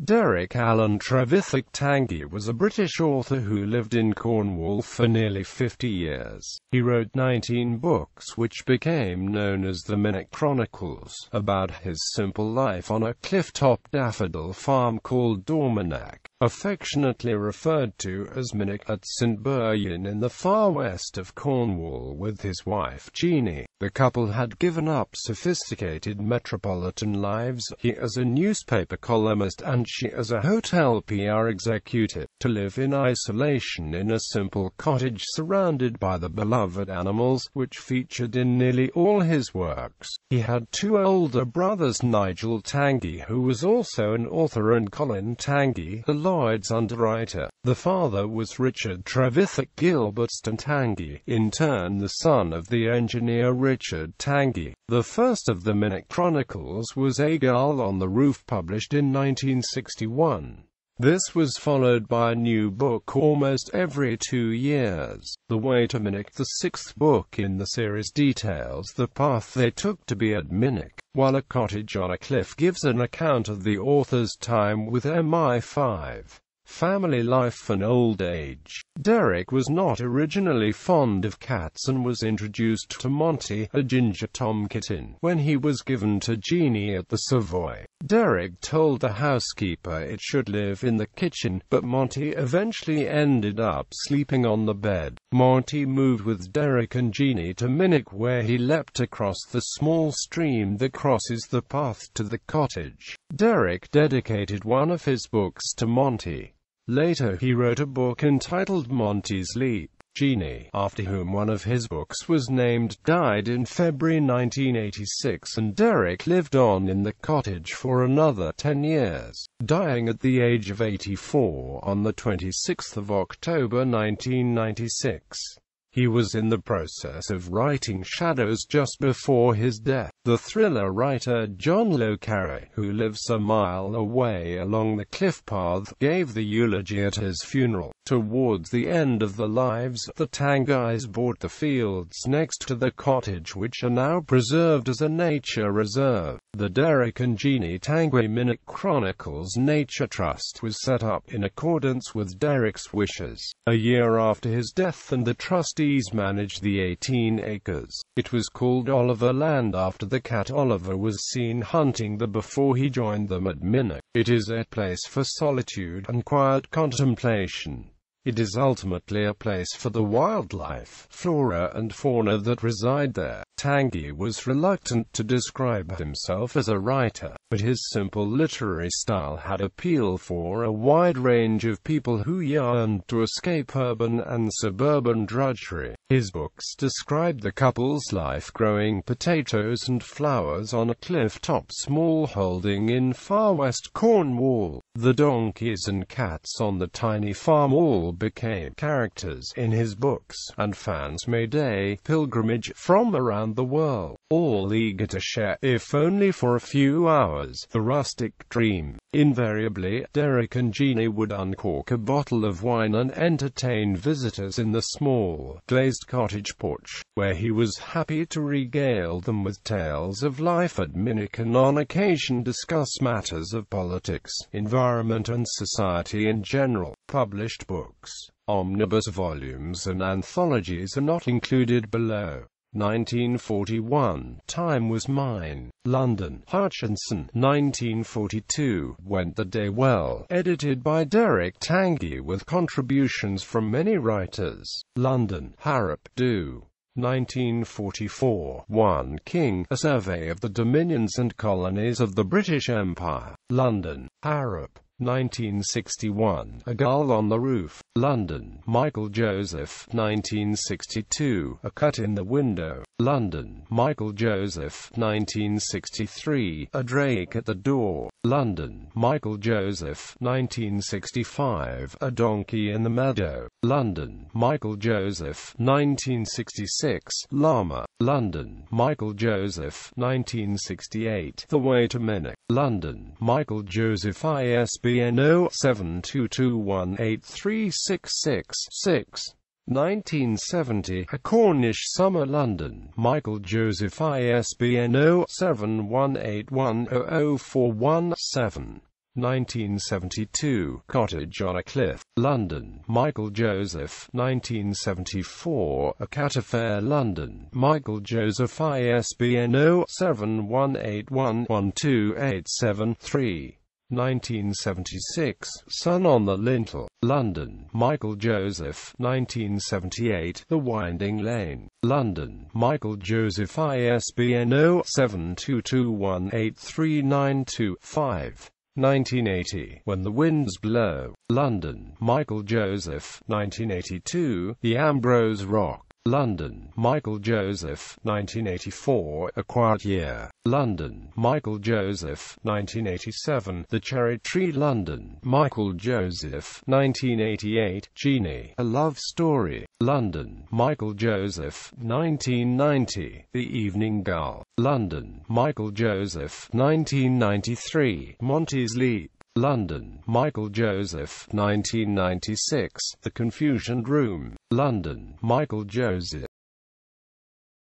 Derek Alan Trevithick Tangye was a British author who lived in Cornwall for nearly 50 years. He wrote 19 books which became known as the Minack Chronicles, about his simple life on a clifftop daffodil farm called Dorminack, affectionately referred to as Minack, at St Buryan in the far west of Cornwall with his wife Jeannie. The couple had given up sophisticated metropolitan lives, he as a newspaper columnist and she as a hotel PR executive, to live in isolation in a simple cottage surrounded by the beloved animals, which featured in nearly all his works. He had two older brothers, Nigel Tangye, who was also an author, and Colin Tangye, the Lloyds Underwriter. The father was Richard Trevithick Tangye, in turn the son of the engineer Richard Tangye. The first of the Minack Chronicles was A Girl on the Roof, published in 1961. This was followed by a new book almost every 2 years. The Way to Minack, the sixth book in the series, details the path they took to be at Minack, while A Cottage on a Cliff gives an account of the author's time with MI5. Family life and old age. Derek was not originally fond of cats and was introduced to Monty, a ginger tom kitten, when he was given to Jeannie at the Savoy. Derek told the housekeeper it should live in the kitchen, but Monty eventually ended up sleeping on the bed. Monty moved with Derek and Jeannie to Minack, where he leapt across the small stream that crosses the path to the cottage. Derek dedicated one of his books to Monty. Later he wrote a book entitled Monty's Leap. Jeannie, after whom one of his books was named, died in February 1986, and Derek lived on in the cottage for another 10 years, dying at the age of 84 on the 26th of October 1996. He was in the process of writing Shadows just before his death. The thriller writer John Le Carre, who lives a mile away along the cliff path, gave the eulogy at his funeral. Towards the end of the lives, the Tangyes bought the fields next to the cottage, which are now preserved as a nature reserve. The Derek and Jeannie Tangye Minack Chronicles Nature Trust was set up in accordance with Derek's wishes. A year after his death, and the trustees managed the 18 acres. It was called Oliver Land after the cat Oliver was seen hunting there before he joined them at Minack. It is a place for solitude and quiet contemplation. It is ultimately a place for the wildlife, flora and fauna that reside there. Tangye was reluctant to describe himself as a writer, but his simple literary style had appeal for a wide range of people who yearned to escape urban and suburban drudgery. His books describe the couple's life growing potatoes and flowers on a cliff-top small holding in far west Cornwall. The donkeys and cats on the tiny farm all became characters in his books, and fans made a pilgrimage from around the world, all eager to share, if only for a few hours, the rustic dream. Invariably, Derek and Jeannie would uncork a bottle of wine and entertain visitors in the small, glazed cottage porch, where he was happy to regale them with tales of life at Minack, and on occasion discuss matters of politics, environment and society in general. Published books, omnibus volumes and anthologies are not included below. 1941, Time Was Mine, London, Hutchinson. 1942, Went the Day Well, edited by Derek Tangye with contributions from many writers, London, Harrop Do. 1944, One King, A Survey of the Dominions and Colonies of the British Empire, London, Harrop. 1961, A Girl on the Roof, London, Michael Joseph. 1962, A Cut in the Window, London, Michael Joseph. 1963, A Drake at the Door, London, Michael Joseph. 1965, A Donkey in the Meadow, London, Michael Joseph. 1966, Llama, London, Michael Joseph. 1968, The Way to Minack, London, Michael Joseph. ISBN 07221836666. 1970, A Cornish Summer, London, Michael Joseph. ISBN 07181004117. 1972, Cottage on a Cliff, London, Michael Joseph. 1974, A Cat Affair, London, Michael Joseph. ISBN 0-71811287-3. 1976, Sun on the Lintel, London, Michael Joseph. 1978, The Winding Lane, London, Michael Joseph. ISBN 0-72218392-5. 1980, When the Winds Blow, London, Michael Joseph. 1982, The Ambrose Rock, London, Michael Joseph. 1984, A Quiet Year, London, Michael Joseph. 1987, The Cherry Tree, London, Michael Joseph. 1988, Jeannie, A Love Story, London, Michael Joseph. 1990, The Evening Gull, London, Michael Joseph. 1993, Monty's Leap, London, Michael Joseph. 1996, The Confusion Room, London, Michael Joseph.